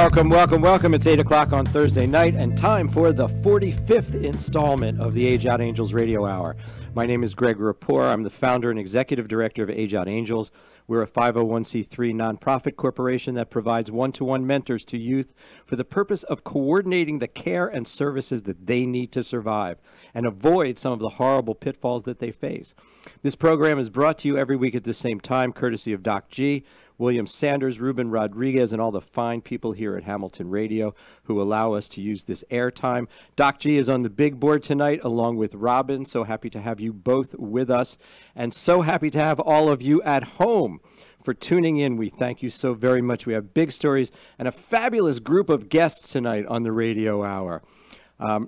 Welcome, welcome, welcome. It's 8 o'clock on Thursday night and time for the 45th installment of the Age Out Angels Radio Hour. My name is Greg Rapport. I'm the founder and executive director of Age Out Angels. We're a 501c3 nonprofit corporation that provides one-to-one mentors to youth for the purpose of coordinating the care and services that they need to survive and avoid some of the horrible pitfalls that they face. This program is brought to you every week at the same time, courtesy of Doc G, William Sanders, Ruben Rodriguez, and all the fine people here at Hamilton Radio who allow us to use this airtime. Doc G is on the big board tonight along with Robin. So happy to have you both with us, and so happy to have all of you at home for tuning in. We thank you so very much. We have big stories and a fabulous group of guests tonight on the Radio Hour.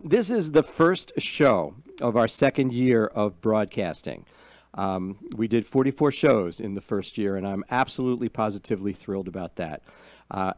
This is the first show of our second year of broadcasting. We did 44 shows in the first year, and I'm absolutely positively thrilled about that.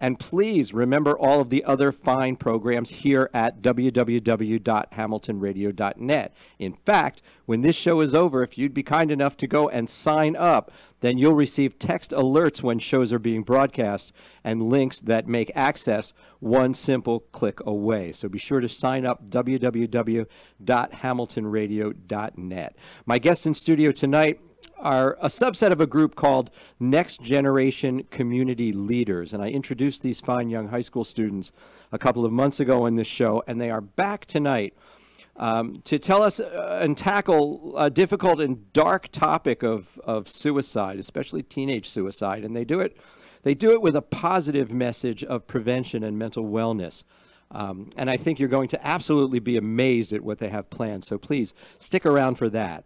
And please remember all of the other fine programs here at www.hamiltonradio.net. In fact, when this show is over, if you'd be kind enough to go and sign up, then you'll receive text alerts when shows are being broadcast and links that make access one simple click away. So be sure to sign up, www.hamiltonradio.net. My guests in studio tonight are a subset of a group called Next Generation Community Leaders. And I introduced these fine young high school students a couple of months ago on this show, and they are back tonight to tell us and tackle a difficult and dark topic of suicide, especially teenage suicide. And they do it with a positive message of prevention and mental wellness. And I think you're going to absolutely be amazed at what they have planned. So please stick around for that.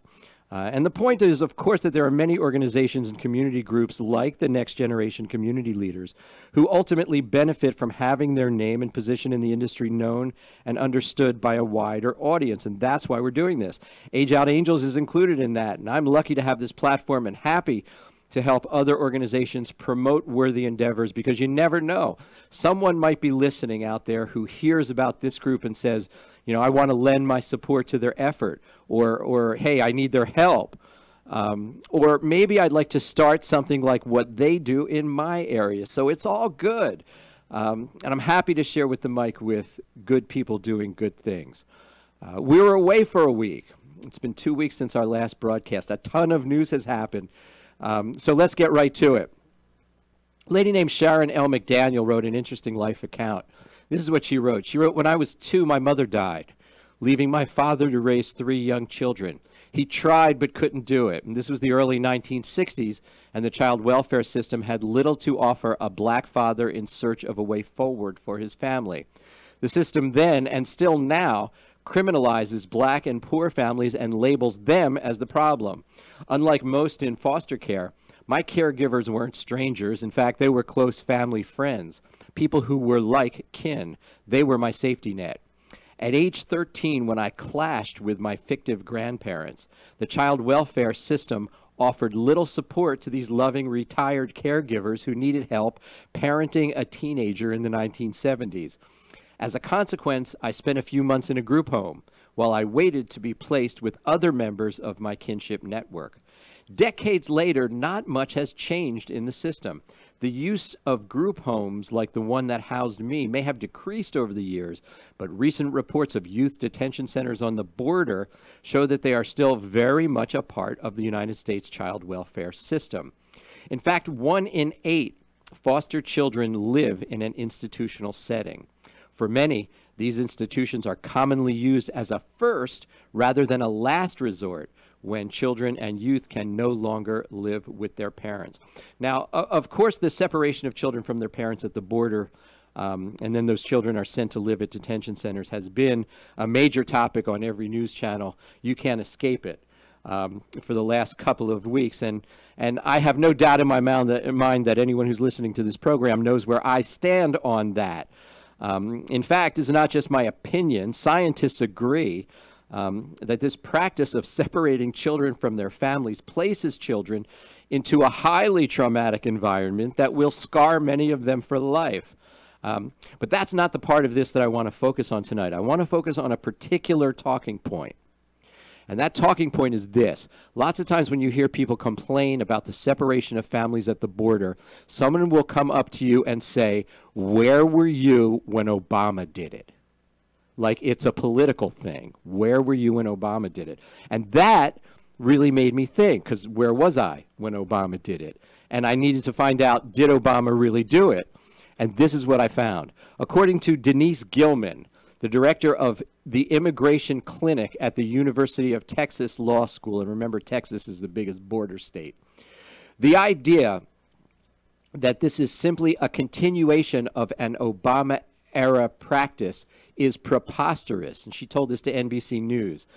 And the point is, of course, that there are many organizations and community groups like the Next Generation Community Leaders who ultimately benefit from having their name and position in the industry known and understood by a wider audience. And that's why we're doing this. Age Out Angels is included in that. And I'm lucky to have this platform and happy to help other organizations promote worthy endeavors, because you never know. Someone might be listening out there who hears about this group and says, you know, I want to lend my support to their effort, or hey, I need their help. Or maybe I'd like to start something like what they do in my area. So it's all good. And I'm happy to share with the mic with good people doing good things. We were away for a week. It's been 2 weeks since our last broadcast. A ton of news has happened. So let's get right to it. A lady named Sharon L. McDaniel wrote an interesting life account. This is what she wrote. She wrote, "When I was 2, my mother died, leaving my father to raise 3 young children. He tried but couldn't do it." And this was the early 1960s, and the child welfare system had little to offer a black father in search of a way forward for his family. The system then, and still now, criminalizes black and poor families and labels them as the problem. Unlike most in foster care, my caregivers weren't strangers. In fact, they were close family friends, people who were like kin. They were my safety net. At age 13, when I clashed with my fictive grandparents, the child welfare system offered little support to these loving retired caregivers who needed help parenting a teenager in the 1970s. As a consequence, I spent a few months in a group home while I waited to be placed with other members of my kinship network. Decades later, not much has changed in the system. The use of group homes like the one that housed me may have decreased over the years, but recent reports of youth detention centers on the border show that they are still very much a part of the United States child welfare system. In fact, 1 in 8 foster children live in an institutional setting. For many, these institutions are commonly used as a first rather than a last resort when children and youth can no longer live with their parents. Now, of course, the separation of children from their parents at the border, and then those children are sent to live at detention centers, has been a major topic on every news channel. You can't escape it. For the last couple of weeks. And I have no doubt in my mind that anyone who's listening to this program knows where I stand on that. In fact, it's not just my opinion. Scientists agree that this practice of separating children from their families places children into a highly traumatic environment that will scar many of them for life. But that's not the part of this that I want to focus on tonight. I want to focus on a particular talking point. And that talking point is this. Lots of times when you hear people complain about the separation of families at the border, someone will come up to you and say, where were you when Obama did it? Like it's a political thing. Where were you when Obama did it? And that really made me think, because where was I when Obama did it? And I needed to find out, did Obama really do it? And this is what I found. According to Denise Gilman, the director of the Immigration Clinic at the University of Texas Law School, and remember, Texas is the biggest border state, the idea that this is simply a continuation of an Obama-era practice is preposterous. And she told this to NBC News.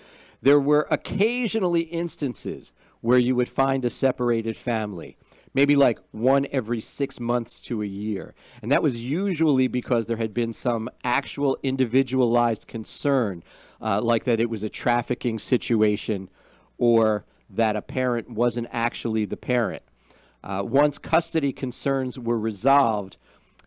There were occasionally instances where you would find a separated family, maybe like one every 6 months to a year. And that was usually because there had been some actual individualized concern, like that it was a trafficking situation or that a parent wasn't actually the parent. Once custody concerns were resolved,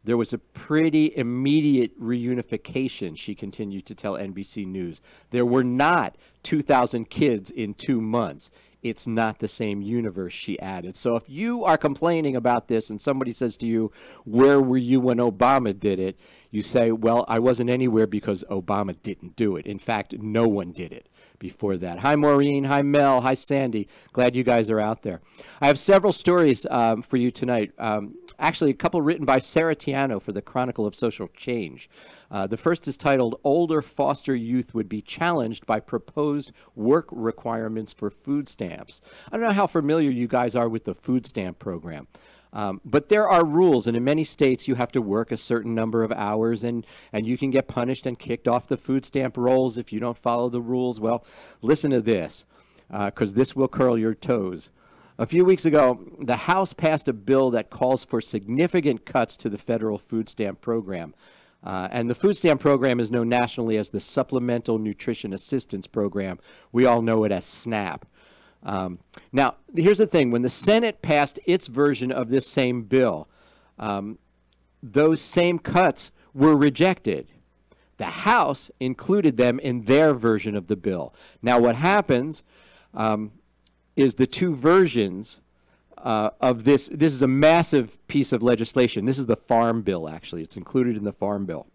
there was a pretty immediate reunification, she continued to tell NBC News. There were not 2,000 kids in 2 months. It's not the same universe, she added. So if you are complaining about this and somebody says to you, where were you when Obama did it? You say, well, I wasn't anywhere because Obama didn't do it. In fact, no one did it before that. Hi, Maureen. Hi, Mel. Hi, Sandy. Glad you guys are out there. I have several stories for you tonight. Actually, a couple written by Sarah Tiano for the Chronicle of Social Change. The first is titled, Older Foster Youth Would Be Challenged by Proposed Work Requirements for Food Stamps. I don't know how familiar you guys are with the food stamp program. But there are rules, and in many states you have to work a certain number of hours, and you can get punished and kicked off the food stamp rolls if you don't follow the rules. Well, listen to this, because this will curl your toes. A few weeks ago, the House passed a bill that calls for significant cuts to the federal food stamp program. And the food stamp program is known nationally as the Supplemental Nutrition Assistance Program. We all know it as SNAP. Now, here's the thing. When the Senate passed its version of this same bill, those same cuts were rejected. The House included them in their version of the bill. Now, what happens is the two versions of this is a massive piece of legislation. This is the Farm Bill, actually. It's included in the Farm Bill.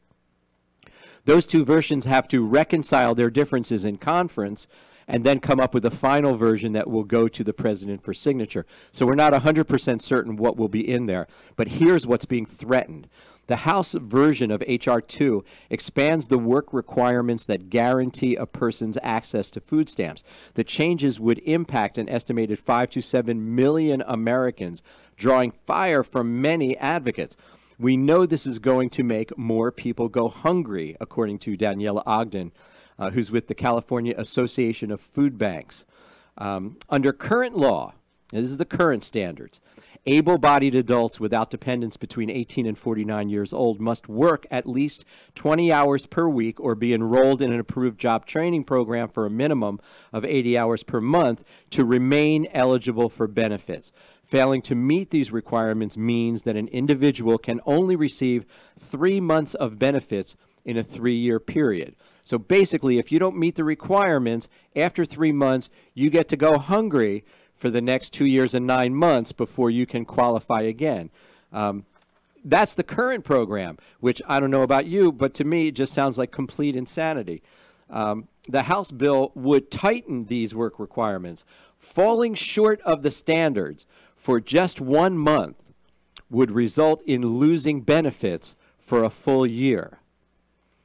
Those two versions have to reconcile their differences in conference and then come up with a final version that will go to the president for signature. So we're not 100% certain what will be in there, but here's what's being threatened. The House version of H.R. 2 expands the work requirements that guarantee a person's access to food stamps. The changes would impact an estimated 5 to 7 million Americans, drawing fire from many advocates. We know this is going to make more people go hungry, according to Daniela Ogden, who's with the California Association of Food Banks. Under current law, and this is the current standards, able-bodied adults without dependents between 18 and 49 years old must work at least 20 hours per week or be enrolled in an approved job training program for a minimum of 80 hours per month to remain eligible for benefits. Failing to meet these requirements means that an individual can only receive 3 months of benefits in a 3-year period. So basically, if you don't meet the requirements, after 3 months, you get to go hungry for the next 2 years and 9 months before you can qualify again. That's the current program, which I don't know about you, but to me, it just sounds like complete insanity. The House bill would tighten these work requirements. Falling short of the standards for just 1 month would result in losing benefits for a full year.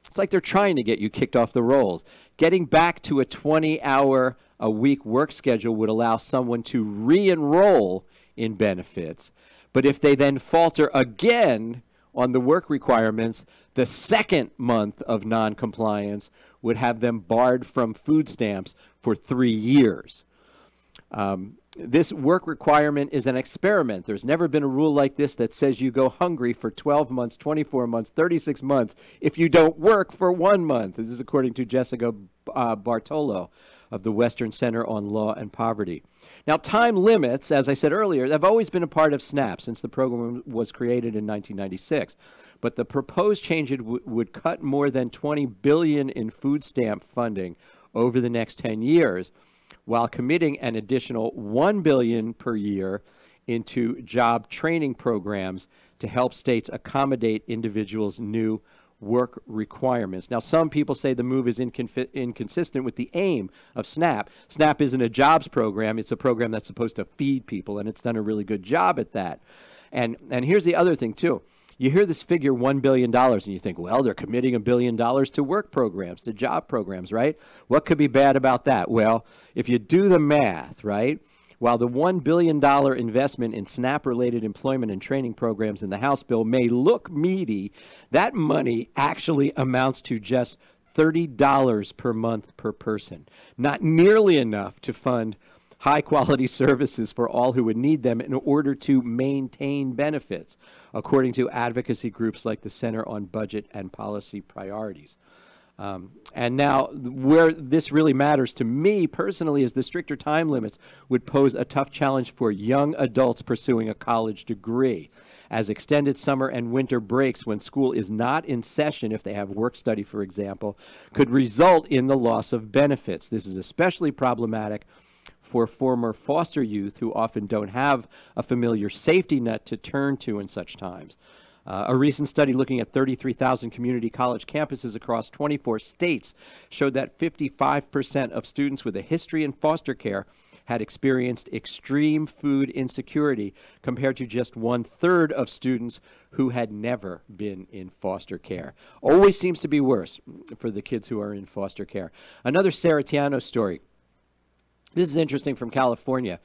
It's like they're trying to get you kicked off the rolls. Getting back to a 20-hour-a-week work schedule would allow someone to re-enroll in benefits. But if they then falter again on the work requirements, the second month of non-compliance would have them barred from food stamps for 3 years. This work requirement is an experiment. There's never been a rule like this that says you go hungry for 12 months, 24 months, 36 months if you don't work for 1 month. This is according to Jessica Bartolo of the Western Center on Law and Poverty. Now, time limits, as I said earlier, have always been a part of SNAP since the program was created in 1996. But the proposed change would cut more than $20 billion in food stamp funding over the next 10 years, while committing an additional $1 billion per year into job training programs to help states accommodate individuals' new work requirements. Now, some people say the move is inconsistent with the aim of SNAP. SNAP isn't a jobs program. It's a program that's supposed to feed people, and it's done a really good job at that. And here's the other thing, too. You hear this figure, $1 billion, and you think, well, they're committing $1 billion to work programs, to job programs, right? What could be bad about that? Well, if you do the math, right, while the $1 billion investment in SNAP-related employment and training programs in the House bill may look meaty, that money actually amounts to just $30 per month per person. Not nearly enough to fund high-quality services for all who would need them in order to maintain benefits, according to advocacy groups like the Center on Budget and Policy Priorities. And now, where this really matters to me personally is the stricter time limits would pose a tough challenge for young adults pursuing a college degree, as extended summer and winter breaks when school is not in session, if they have work study, for example, could result in the loss of benefits. This is especially problematic for former foster youth who often don't have a familiar safety net to turn to in such times. A recent study looking at 33,000 community college campuses across 24 states showed that 55% of students with a history in foster care had experienced extreme food insecurity, compared to just 1/3 of students who had never been in foster care. Always seems to be worse for the kids who are in foster care. Another Saratiano story. This is interesting, from California.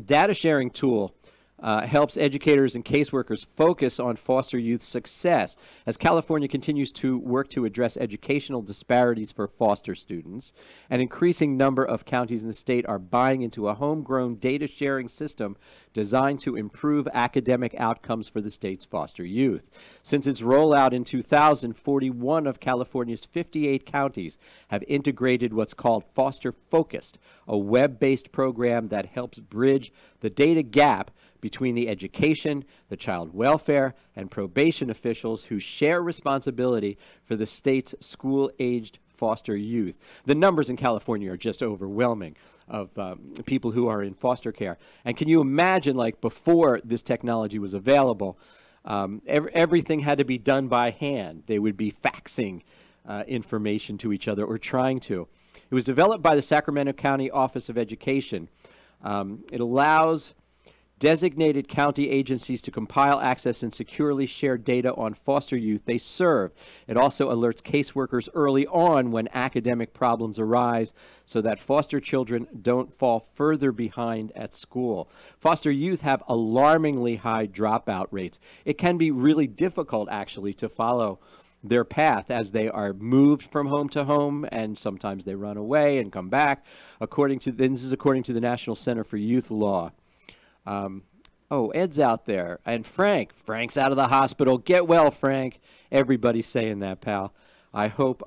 Data sharing tool helps educators and caseworkers focus on foster youth success as California continues to work to address educational disparities for foster students. An increasing number of counties in the state are buying into a homegrown data sharing system designed to improve academic outcomes for the state's foster youth. Since its rollout in 2000, 41 of California's 58 counties have integrated what's called Foster Focused, a web-based program that helps bridge the data gap between the education, the child welfare, and probation officials who share responsibility for the state's school-aged foster youth. The numbers in California are just overwhelming of people who are in foster care. And can you imagine, like, before this technology was available, everything had to be done by hand. They would be faxing information to each other, or trying to. It was developed by the Sacramento County Office of Education. It allows designated county agencies to compile, access, and securely share data on foster youth they serve. It also alerts caseworkers early on when academic problems arise so that foster children don't fall further behind at school. Foster youth have alarmingly high dropout rates. It can be really difficult, actually, to follow their path as they are moved from home to home, and sometimes they run away and come back. This is according to the National Center for Youth Law. Oh, Ed's out there. And Frank's out of the hospital. Get well, Frank. Everybody's saying that, pal. I hope.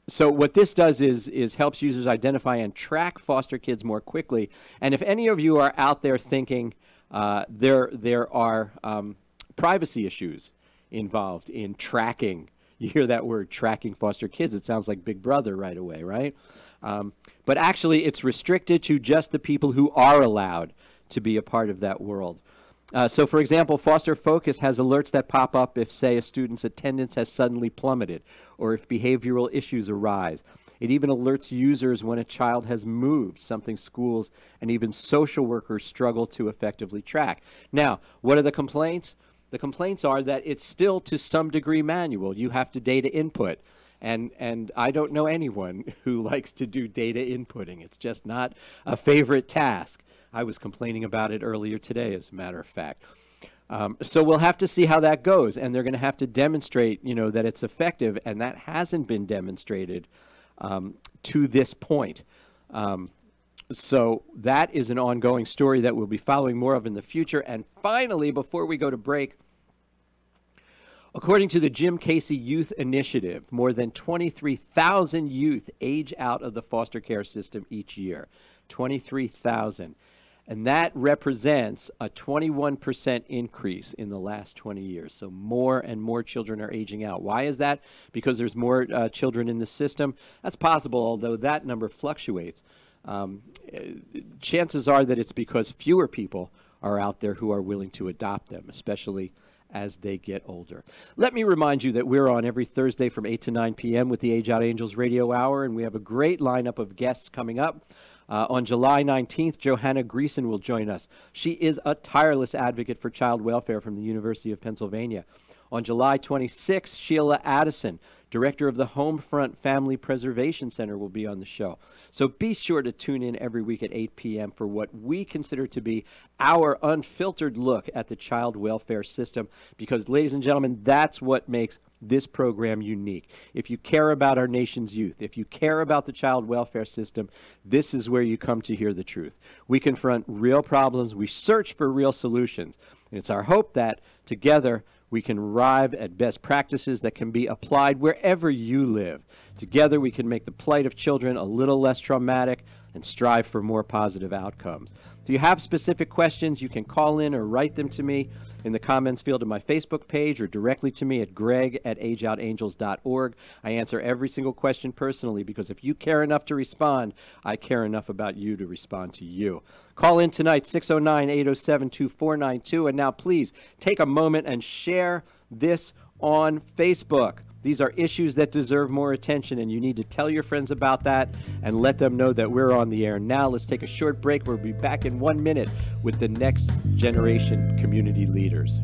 So what this does is helps users identify and track foster kids more quickly. And if any of you are out there thinking there are privacy issues involved in tracking, you hear that word, tracking foster kids, it sounds like Big Brother right away, right? But actually, it's restricted to just the people who are allowed to be a part of that world. So, for example, Foster Focus has alerts that pop up if, say, a student's attendance has suddenly plummeted, or if behavioral issues arise. It even alerts users when a child has moved, something schools and even social workers struggle to effectively track. Now, what are the complaints? The complaints are that it's still, to some degree, manual. You have to data input. And I don't know anyone who likes to do data inputting. It's just not a favorite task. I was complaining about it earlier today, as a matter of fact. So we'll have to see how that goes, and they're going to have to demonstrate, that it's effective, and that hasn't been demonstrated to this point. So that is an ongoing story that we'll be following more of in the future. And finally, before we go to break, according to the Jim Casey Youth Initiative, more than 23,000 youth age out of the foster care system each year. 23,000. And that represents a 21% increase in the last 20 years. So more and more children are aging out. Why is that? Because there's more children in the system? That's possible, although that number fluctuates. Chances are that it's because fewer people are out there who are willing to adopt them, especially as they get older. Let me remind you that we're on every Thursday from 8 to 9 p.m. with the Age Out Angels Radio Hour, and we have a great lineup of guests coming up. On July 19th, Johanna Greason will join us. She is a tireless advocate for child welfare from the University of Pennsylvania. On July 26th, Sheila Addison, director of the Homefront Family Preservation Center, will be on the show. So be sure to tune in every week at 8 p.m. for what we consider to be our unfiltered look at the child welfare system, because, ladies and gentlemen, that's what makes this program unique. If you care about our nation's youth, if you care about the child welfare system, this is where you come to hear the truth. We confront real problems, we search for real solutions, and it's our hope that together we can arrive at best practices that can be applied wherever you live. Together we can make the plight of children a little less traumatic and strive for more positive outcomes. If you have specific questions, you can call in or write them to me in the comments field of my Facebook page or directly to me at greg@ageoutangels.org. I answer every single question personally, because if you care enough to respond, I care enough about you to respond to you. Call in tonight, 609-807-2492. And now please take a moment and share this on Facebook. These are issues that deserve more attention, and you need to tell your friends about that and let them know that we're on the air. Now let's take a short break. We'll be back in 1 minute with the Next Generation Community Leaders.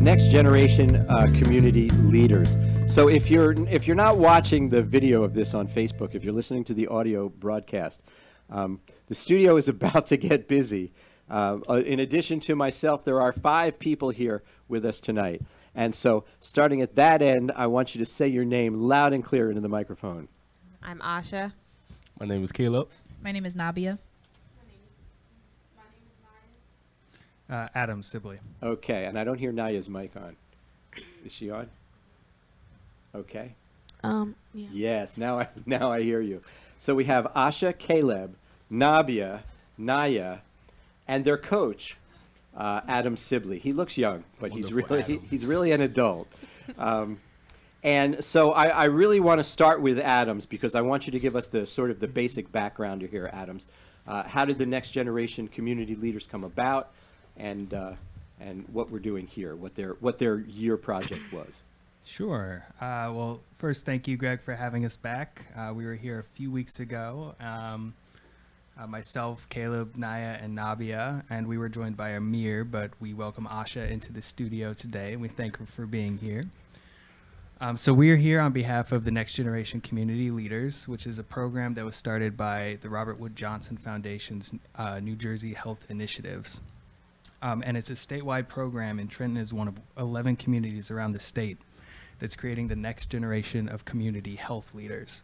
Next Generation Community Leaders. So if you're not watching the video of this on Facebook, if you're listening to the audio broadcast, the studio is about to get busy. In addition to myself, there are 5 people here with us tonight. And so starting at that end, I want you to say your name loud and clear into the microphone. I'm Asha. My name is Caleb. My name is Nabia. Adam Sibley. Okay, and I don't hear Naya's mic on. Is she on? Okay. Yeah. Yes, now I hear you. So we have Asha, Caleb, Nabia, Naya, and their coach, Adam Sibley. He looks young, but he's really an adult. And so I really want to start with Adams, because I want you to give us the sort of the basic background here, Adams. How did the Next Generation Community Leaders come about? And what we're doing here, what their year project was. Sure. Well, first, thank you, Greg, for having us back. We were here a few weeks ago. Myself, Caleb, Naya, and Nabia, and we were joined by Amir, but we welcome Asha into the studio today, and we thank her for being here. So we are here on behalf of the Next Generation Community Leaders, which is a program that was started by the Robert Wood Johnson Foundation's New Jersey Health Initiatives. And it's a statewide program, and Trenton is one of 11 communities around the state that's creating the next generation of community health leaders.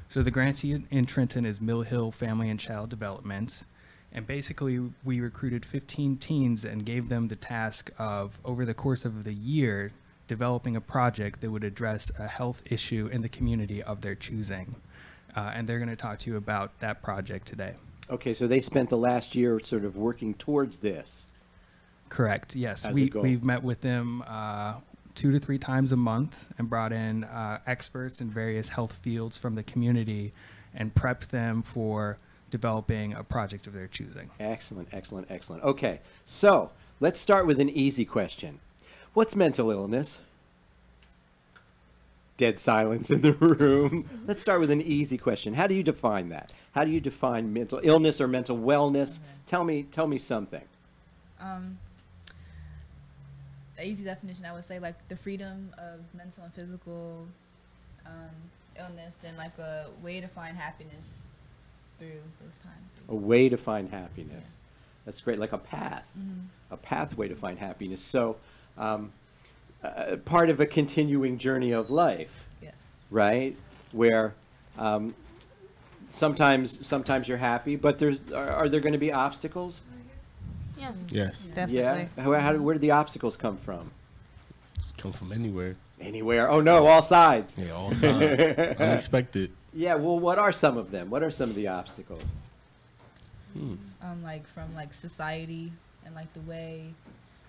So the grantee in Trenton is Mill Hill Family and Child Development. And basically, we recruited 15 teens and gave them the task of, over the course of the year, developing a project that would address a health issue in the community of their choosing. And they're going to talk to you about that project today. Okay, so they spent the last year sort of working towards this. Correct. Yes, we've met with them 2 to 3 times a month and brought in experts in various health fields from the community and prepped them for developing a project of their choosing. Excellent, excellent, excellent. Okay, so let's start with an easy question. What's mental illness? Dead silence in the room. Let's start with an easy question. How do you define that? How do you define mental illness or mental wellness? Tell me something. Um, an easy definition, I would say, like the freedom of mental and physical illness, and like a way to find happiness through those times. A way to find happiness. Yeah. That's great, like a path, Mm-hmm. a pathway to find happiness. So, part of a continuing journey of life, Yes. right? Where sometimes you're happy, but are there going to be obstacles? Yes. Yes. Definitely. Yeah. Where do the obstacles come from? Come from anywhere. Anywhere. Oh no, all sides. Yeah, all sides. Unexpected. Yeah. Well, what are some of them? What are some of the obstacles? Like from like society and like the way,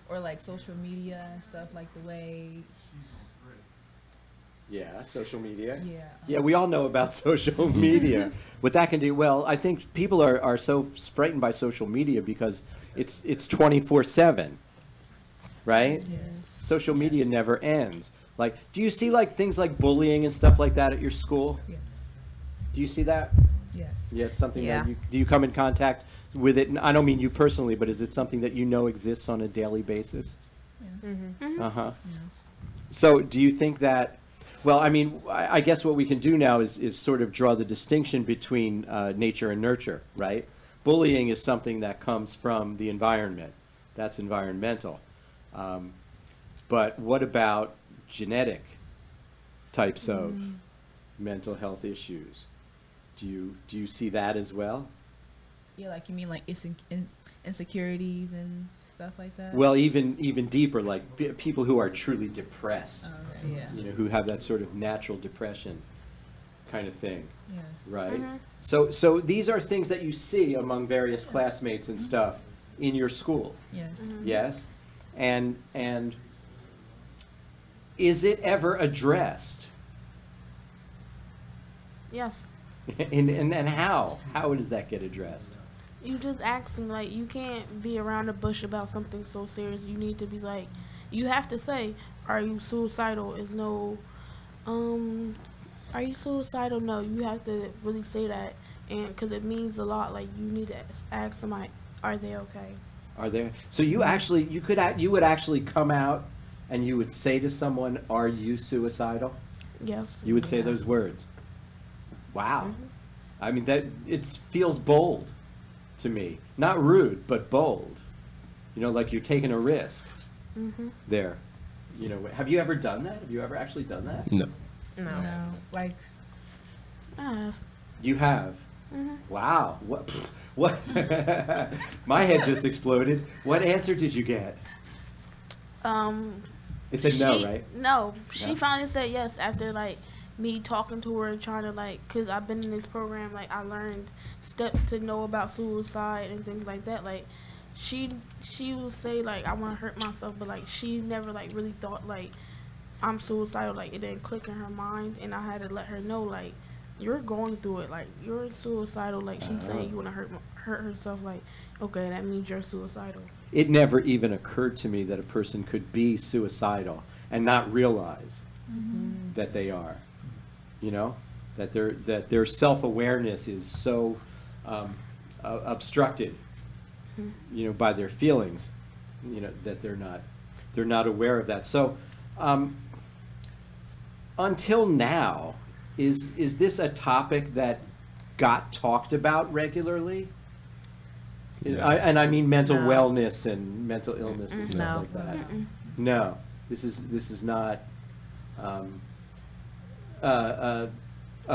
or like social media and stuff, like the way. Yeah, social media. Yeah. Yeah, we all know about social media. What that can do, well, I think people are so frightened by social media because it's 24/7, right? Yes. Social media never ends. Like, do you see like things like bullying and stuff like that at your school? Yes. Do you see that? Yes. Yes, something Yeah. that do you come in contact with it? And I don't mean you personally, but is it something that you know exists on a daily basis? Yes. Uh-huh. Yes. So do you think that, well, I mean, I guess what we can do now is sort of draw the distinction between nature and nurture, right? Bullying is something that comes from the environment. That's environmental. But what about genetic types of mental health issues? Do you see that as well? Yeah, like you mean like insecurities and stuff like that? Well, even deeper, like people who are truly depressed, Okay, yeah. you know, who have that sort of natural depression kind of thing, Yes. right? So these are things that you see among various classmates and stuff in your school, Yes. yes? And is it ever addressed? Yes. And how? How does that get addressed? You just asking, like, you can't be around the bush about something so serious. You need to be like, you have to say, are you suicidal? Is no, are you suicidal? No, you have to really say that, and because it means a lot. Like, you need to ask somebody, are they okay? Are there? So you actually, you would actually come out and you would say to someone, "Are you suicidal?" Yes. You would say those words. Wow. I mean, that it feels bold to me. Not rude, but bold. You know, like you're taking a risk there. You know, have you ever done that? Have you ever actually done that? No. No. Like, I have. You have. Wow. What? What? My head just exploded. What answer did you get? They said no, right? No. She No? finally said yes after, like, me talking to her and trying to, like, because I've been in this program, like, I learned steps to know about suicide and things like that. Like, she will say, like, I want to hurt myself, but, like, she never, like, really thought, like, I'm suicidal. Like, it didn't click in her mind, and I had to let her know, like, you're going through it. Like, you're suicidal. Like, she's saying you want to hurt herself. Like, okay, that means you're suicidal. It never even occurred to me that a person could be suicidal and not realize that they are. You know, that their self-awareness is so obstructed, you know, by their feelings, you know, that they're not aware of that. So until now, is this a topic that got talked about regularly? Yeah. And I mean mental No. wellness and mental illness and stuff No. like that. No, this is not a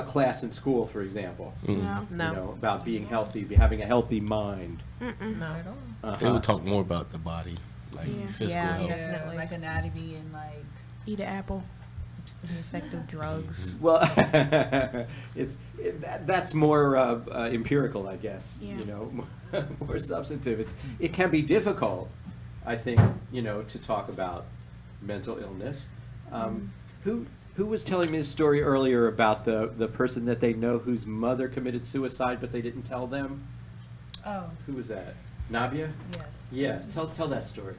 class in school, for example. No. You know, about being healthy, having a healthy mind. not at all. They would talk more about the body, like Yeah. physical Yeah, health. Definitely. Like anatomy and like. Eat an apple. The effect of drugs. Well, that's more empirical, I guess. Yeah. You know, more substantive. It can be difficult, I think, you know, to talk about mental illness. Who was telling me this story earlier about the person that they know whose mother committed suicide, but they didn't tell them? Oh, Who was that? Nabia? yes. Yeah. Tell that story.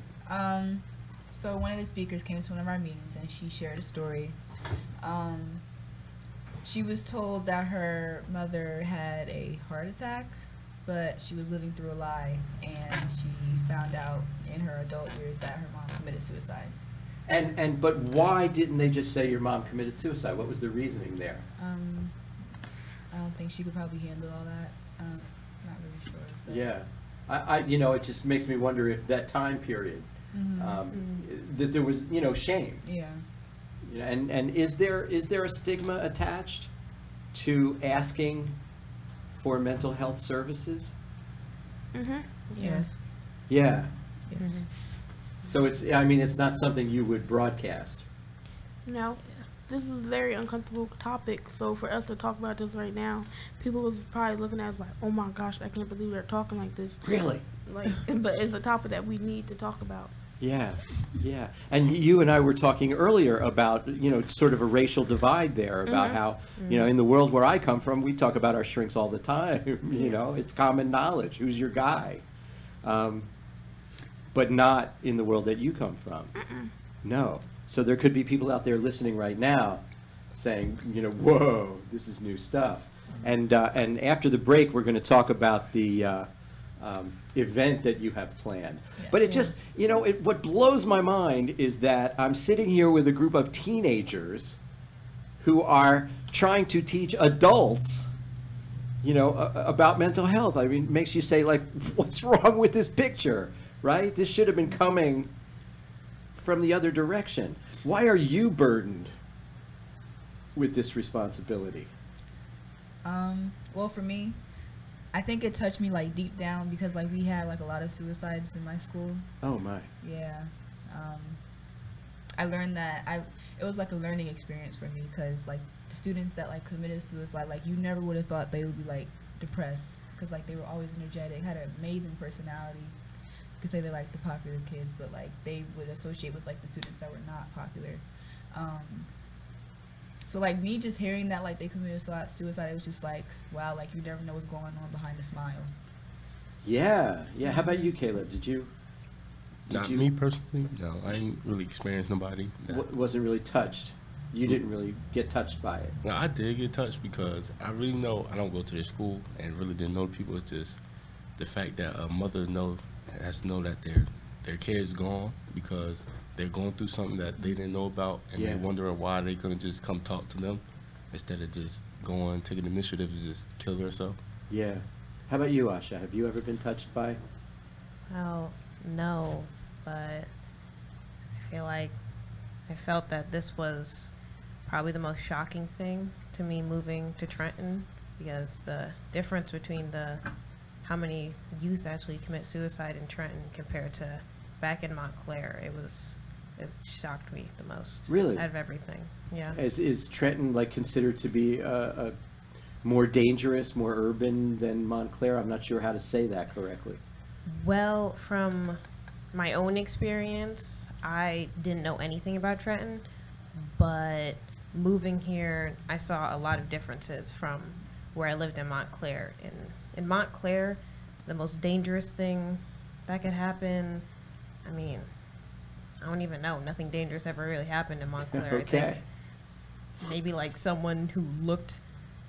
So one of the speakers came to one of our meetings and she shared a story She was told that her mother had a heart attack, but she was living through a lie, and she found out in her adult years that her mom committed suicide. But why didn't they just say your mom committed suicide? What was the reasoning there? I don't think she could probably handle all that. Not really sure. But Yeah, it just makes me wonder if that time period, that there was, shame. Yeah. And is there a stigma attached to asking for mental health services? Yes. Yeah. So it's not something you would broadcast. No, this is a very uncomfortable topic. So for us to talk about this right now, people was probably looking at us like, "Oh my gosh, I can't believe they're talking like this." Really? Like, but it's a topic that we need to talk about. Yeah, yeah. And you and I were talking earlier about, sort of a racial divide there, about how, in the world where I come from, we talk about our shrinks all the time. It's common knowledge. Who's your guy? But not in the world that you come from. No. So there could be people out there listening right now saying, whoa, this is new stuff. And after the break, we're going to talk about the event that you have planned. Yes. But it just, what blows my mind is that I'm sitting here with a group of teenagers who are trying to teach adults, about mental health. I mean, it makes you say, like, what's wrong with this picture, right? This should have been coming from the other direction. Why are you burdened with this responsibility? Well, for me, I think it touched me like deep down because like we had like a lot of suicides in my school. Oh my. Yeah. I learned that it was like a learning experience for me because like the students that like committed suicide, like you never would have thought they would be like depressed because like they were always energetic, had an amazing personality. You could say they're like the popular kids, but like they would associate with like the students that were not popular. So like me just hearing that like they committed suicide, it was just like, wow, like you never know what's going on behind the smile. Yeah, yeah. How about you, Caleb? Did you? Me personally, no. I ain't really experienced nobody. Wasn't really touched. You didn't really get touched by it. No, I did get touched because I really know I don't go to their school and really didn't know people. It's just the fact that a mother has to know that their kid is gone because they're going through something that they didn't know about, and they're wondering why they couldn't just come talk to them instead of just taking initiative to just kill herself. Yeah. How about you, Asha? Have you ever been touched by? Well, no, but I feel like I felt that this was probably the most shocking thing to me moving to Trenton because the difference between how many youth actually commit suicide in Trenton compared to back in Montclair, it shocked me the most. Really? Out of everything, yeah. Is Trenton like considered to be a more dangerous, more urban than Montclair? I'm not sure how to say that correctly. Well, from my own experience, I didn't know anything about Trenton, but moving here, I saw a lot of differences from where I lived in Montclair. In Montclair, the most dangerous thing that could happen, I mean, I don't even know. Nothing dangerous ever really happened in Montclair. Okay. I think maybe like someone who looked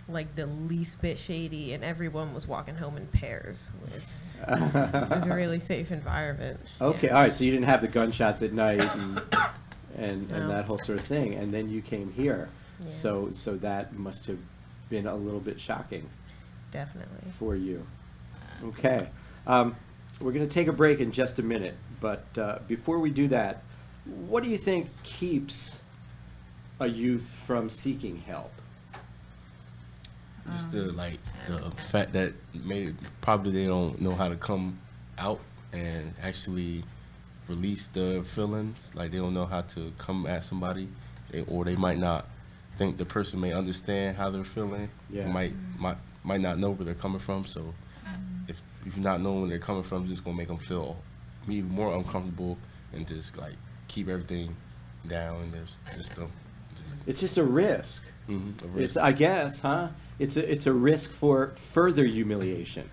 like the least bit shady and everyone was walking home in pairs. It was a really safe environment. Okay, Yeah. all right, so you didn't have the gunshots at night and No. that whole sort of thing, and then you came here. Yeah. So that must have been a little bit shocking Definitely. for you. Okay. We're going to take a break in just a minute, but before we do that, what do you think keeps a youth from seeking help? Just the fact that probably they don't know how to come out and actually release their feelings. Like they don't know how to come at somebody, or they might not think the person may understand how they're feeling. Yeah. They might not know where they're coming from. So if you're not knowing where they're coming from, it's just gonna make them feel even more uncomfortable and just like keep everything down in their system. It's just a risk. A risk. It's, I guess, huh? It's a risk for further humiliation,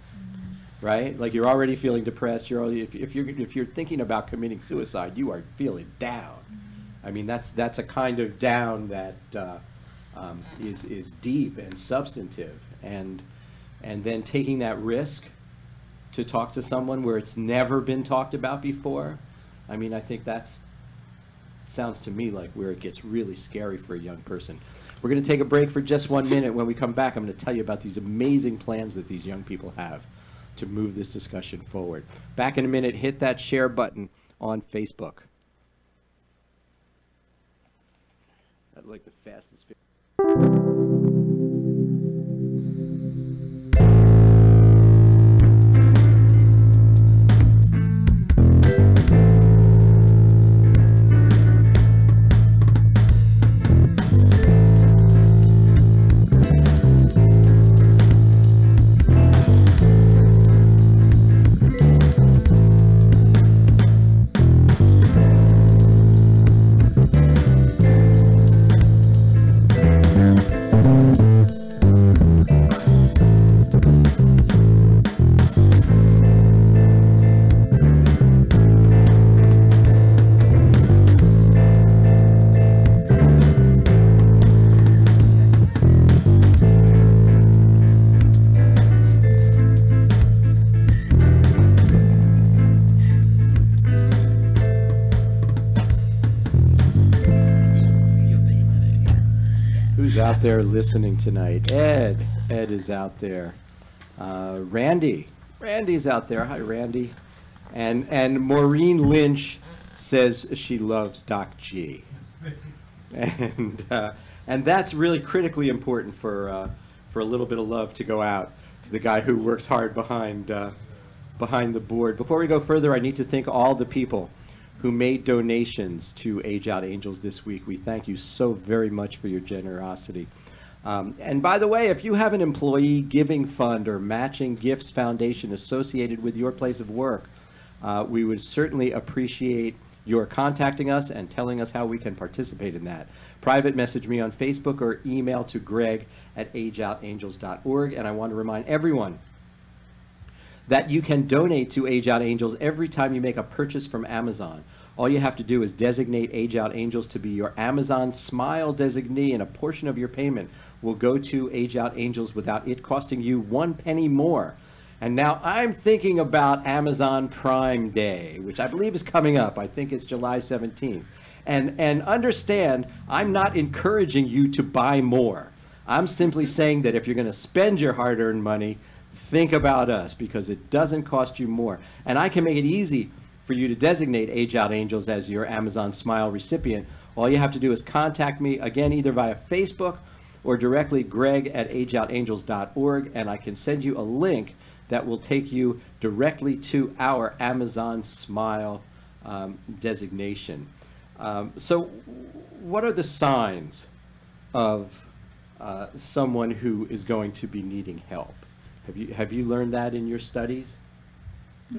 right? Like you're already feeling depressed. If you're thinking about committing suicide, you are feeling down, I mean, that's a kind of down that is deep and substantive, and then taking that risk to talk to someone where it's never been talked about before. I mean, I think that's sounds to me like where it gets really scary for a young person. We're going to take a break for just 1 minute. When we come back, I'm going to tell you about these amazing plans that these young people have to move this discussion forward. Back in a minute. Hit that share button on Facebook. I'd like the fastest. Out there listening tonight. Ed is out there. Randy's out there. Hi, Randy. And Maureen Lynch says she loves Doc G. And that's really critically important for a little bit of love to go out to the guy who works hard behind the board. Before we go further, I need to thank all the people who made donations to Age Out Angels this week. We thank you so very much for your generosity. And by the way, if you have an employee giving fund or matching gifts foundation associated with your place of work, we would certainly appreciate your contacting us and telling us how we can participate in that. Private message me on Facebook or email to greg@ageoutangels.org. And I want to remind everyone that you can donate to Age Out Angels every time you make a purchase from Amazon. All you have to do is designate Age Out Angels to be your Amazon Smile designee, and a portion of your payment will go to Age Out Angels without it costing you 1 penny more. And now I'm thinking about Amazon Prime Day, which I believe is coming up. I think it's July 17th. And understand, I'm not encouraging you to buy more. I'm simply saying that if you're going to spend your hard-earned money, think about us, because it doesn't cost you more. And I can make it easy for you to designate Age Out Angels as your Amazon Smile recipient. All you have to do is contact me, again, either via Facebook or directly greg@ageoutangels.org, and I can send you a link that will take you directly to our Amazon Smile designation. So what are the signs of someone who is going to be needing help? Have you learned that in your studies?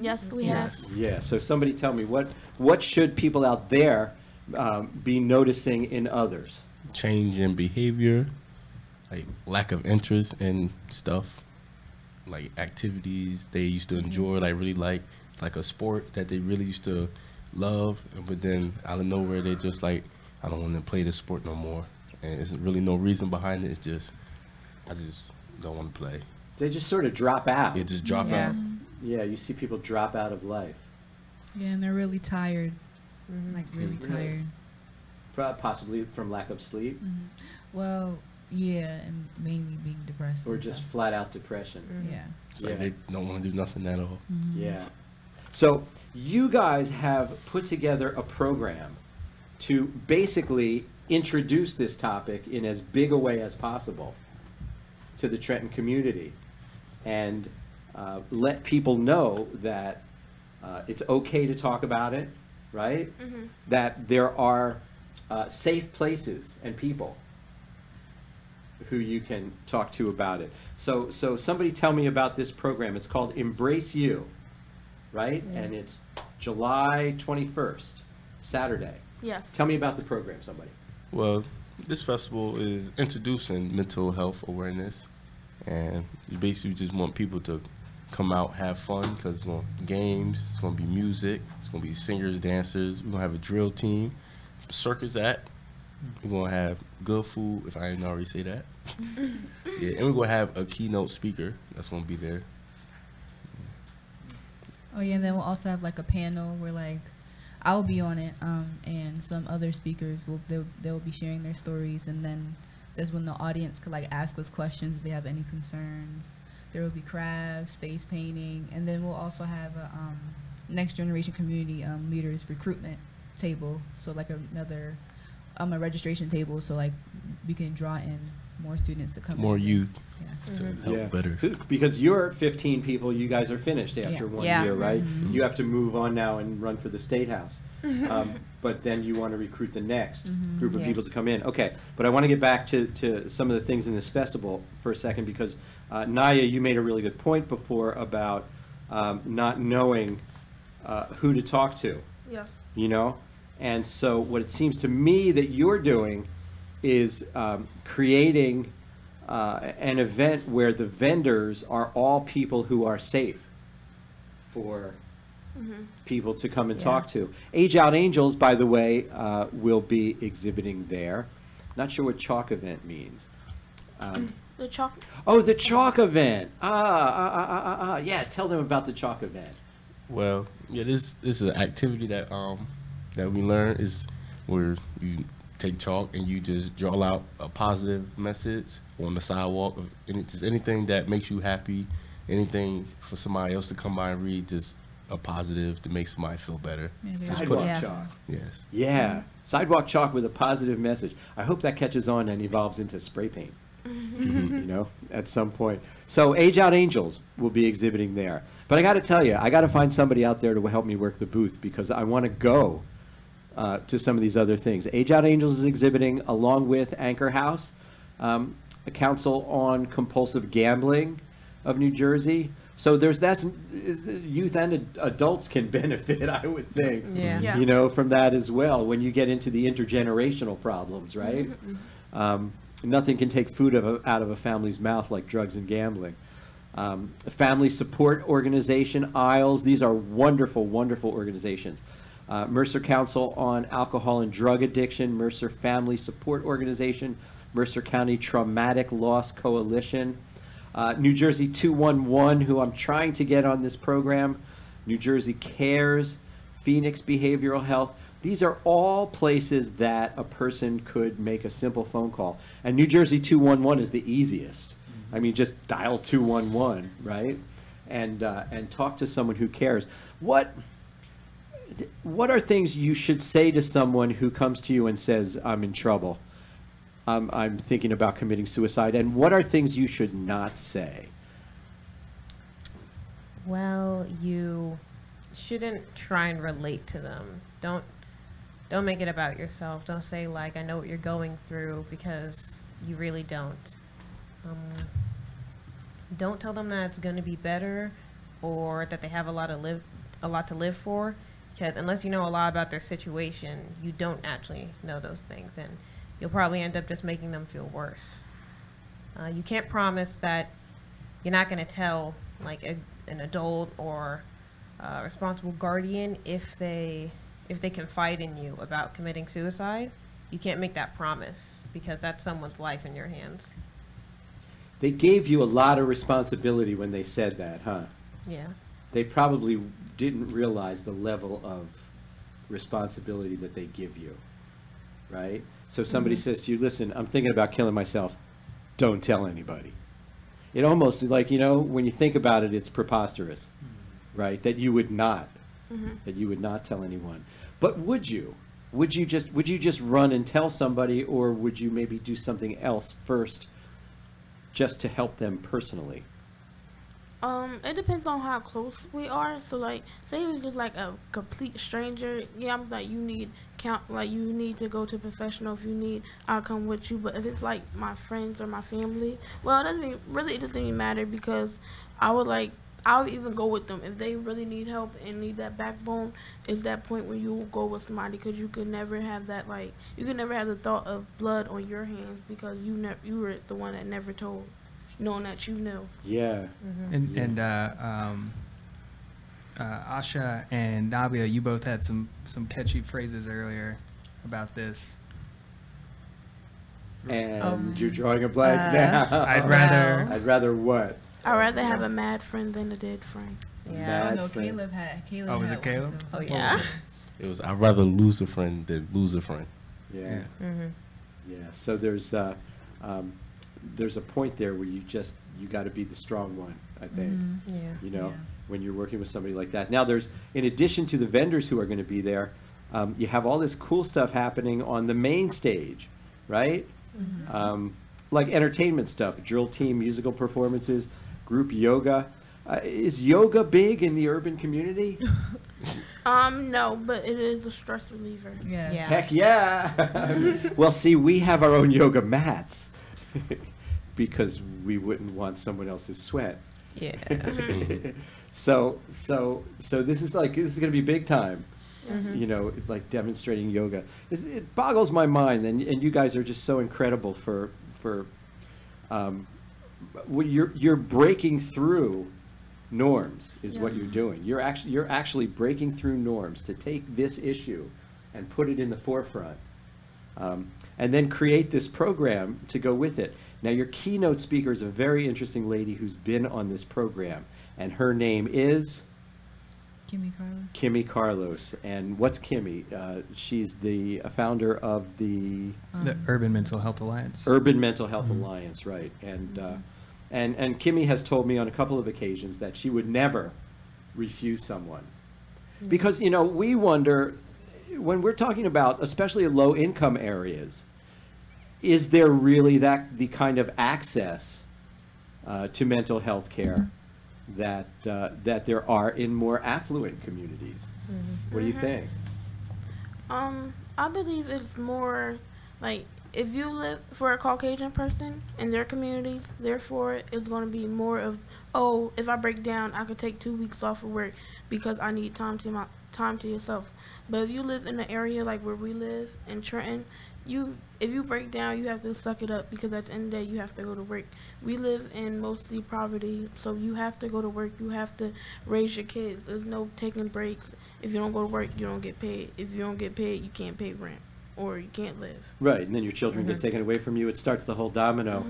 Yes, we have. Yeah. So somebody tell me, what should people out there be noticing in others? Change in behavior, like lack of interest in stuff, like activities they used to enjoy, like really like a sport that they really used to love, but then out of nowhere they just like, I don't want to play this sport no more, and there's really no reason behind it. It's just, I just don't want to play. They just sort of drop out. It just drop out. Yeah, you see people drop out of life. Yeah, and they're really tired. Like really tired. Possibly from lack of sleep. Well, yeah, and mainly being depressed. Or and just stuff. flat out depression. Yeah. It's like they don't want to do nothing at all. Yeah. So you guys have put together a program to basically introduce this topic in as big a way as possible to the Trenton community, and let people know that it's okay to talk about it, right? That there are safe places and people who you can talk to about it. So somebody tell me about this program. It's called Embrace You, right? And it's July 21st, Saturday. Yes. Tell me about the program, somebody. Well, this festival is introducing mental health awareness, and you basically just want people to come out, have fun, because it's going to be games, it's going to be music, it's going to be singers, dancers. We're going to have a drill team circus act. We're gonna have good food, if I didn't already say that. Yeah, and we're gonna have a keynote speaker that's gonna be there. Oh yeah, and then we'll also have like a panel where like I'll be on it, and some other speakers they'll be sharing their stories, and then that's when the audience could like ask us questions if they have any concerns. There will be crafts, face painting, and then we'll also have a next generation community leaders recruitment table. So like another a registration table, so like we can draw in more students to come. More in. youth Yeah. to help better. Because you're 15 people, you guys are finished after Yeah. 1 Yeah. year, right? Mhm. You have to move on now and run for the State House. But then you want to recruit the next Mhm. group of Yeah. people to come in. Okay, but I want to get back to some of the things in this festival for a second, because Naya, you made a really good point before about not knowing who to talk to, Yes. you know? And so what it seems to me that you're doing is creating an event where the vendors are all people who are safe for people to come and Yeah. talk to. Age Out Angels, by the way, will be exhibiting there. Not sure what chalk event means. The chalk. Oh, the chalk event. Yeah, tell them about the chalk event. Well, yeah, this is an activity that that we learn is where you take chalk and you just draw out a positive message on the sidewalk of just anything that makes you happy, anything for somebody else to come by and read, just a positive to make somebody feel better. Yeah, Just there's- Sidewalk Yeah. chalk. Yes. Yeah, sidewalk chalk with a positive message. I hope that catches on and evolves into spray paint. You know, at some point. So Age Out Angels will be exhibiting there. But I got to tell you, I got to find somebody out there to help me work the booth, because I want to go to some of these other things. Age Out Angels is exhibiting along with Anchor House, a council on compulsive gambling of New Jersey. So youth and adults can benefit, I would think. Yeah. Yeah. You know, from that as well, when you get into the intergenerational problems, right? Nothing can take food out of a family's mouth like drugs and gambling. A family support organization, ISLES, these are wonderful, wonderful organizations. Mercer Council on Alcohol and Drug Addiction, Mercer Family Support Organization, Mercer County Traumatic Loss Coalition, New Jersey 211, who I'm trying to get on this program, New Jersey Cares, Phoenix Behavioral Health. These are all places that a person could make a simple phone call. And New Jersey 211 is the easiest. I mean, just dial 211, right? And talk to someone who cares. What are things you should say to someone who comes to you and says, I'm in trouble? I'm thinking about committing suicide. And what are things you should not say? Well, you shouldn't try and relate to them. Don't make it about yourself. Don't say like, I know what you're going through, because you really don't. Don't tell them that it's going to be better or that they have a lot to live for, because unless you know a lot about their situation, you don't actually know those things, and you'll probably end up just making them feel worse. You can't promise that you're not going to tell like an adult or a responsible guardian if they confide in you about committing suicide. You can't make that promise, because that's someone's life in your hands. They gave you a lot of responsibility when they said that, huh? Yeah. They probably didn't realize the level of responsibility that they give you, right? So somebody says to you, listen, I'm thinking about killing myself. Don't tell anybody. It almost, like, you know, when you think about it, it's preposterous, right? That you would not, tell anyone. But would you? Would you just run and tell somebody, or would you maybe do something else first just to help them personally? It depends on how close we are. So like, say it was just like a complete stranger. Yeah, I'm like, you need to go to a professional. If you need, I'll come with you. But if it's like my friends or my family, well, it doesn't even matter, because I'll even go with them if they really need help and need that backbone. It's that point when you go with somebody, because you could never have that, like, you could never have the thought of blood on your hands, because you were the one that never told, knowing that you knew. Yeah. And Asha and Nabia, you both had some catchy phrases earlier. about this? And you're drawing a blank now. I'd rather. I'd rather what? I'd rather have a mad friend than a dead friend. Yeah. Oh no, friend. Caleb had. Oh, was had it Caleb? one, so- Oh yeah. It was I'd rather lose a friend than lose a friend. Yeah. Mhm. Yeah. So there's a point there where you got to be the strong one, I think. Mhm. Yeah. You know, Yeah. when you're working with somebody like that. Now, there's, in addition to the vendors who are going to be there, you have all this cool stuff happening on the main stage, right? Like entertainment stuff, drill team, musical performances, group yoga. Is yoga big in the urban community? No, but it is a stress reliever. Yeah. Yeah. Heck yeah! Well, see, we have our own yoga mats because we wouldn't want someone else's sweat. Yeah. So this is going to be big time. Mhm. You know, like demonstrating yoga. It boggles my mind, and you guys are just so incredible for you're breaking through norms is what you're doing. You're actually breaking through norms to take this issue and put it in the forefront, and then create this program to go with it. Now, your keynote speaker is a very interesting lady who's been on this program, and her name is Kimmy Carlos. Kimmy Carlos. And what's Kimmy? She's the founder of the The Urban Mental Health Alliance. Urban Mental Health Alliance, right? And Kimmy has told me on a couple of occasions that she would never refuse someone, because we wonder when we're talking about, especially low income areas, is there really the kind of access to mental health care that there are in more affluent communities? What do you think? I believe it's more like if you live for a Caucasian person in their communities, therefore it's going to be more of, oh, if I break down, I could take 2 weeks off of work because I need time to yourself. But if you live in an area like where we live in Trenton, if you break down, you have to suck it up because at the end of the day, you have to go to work. We live in mostly poverty, so you have to go to work. You have to raise your kids. There's no taking breaks. If you don't go to work, you don't get paid. If you don't get paid, you can't pay rent or you can't live. Right, and then your children get taken away from you. It starts the whole domino,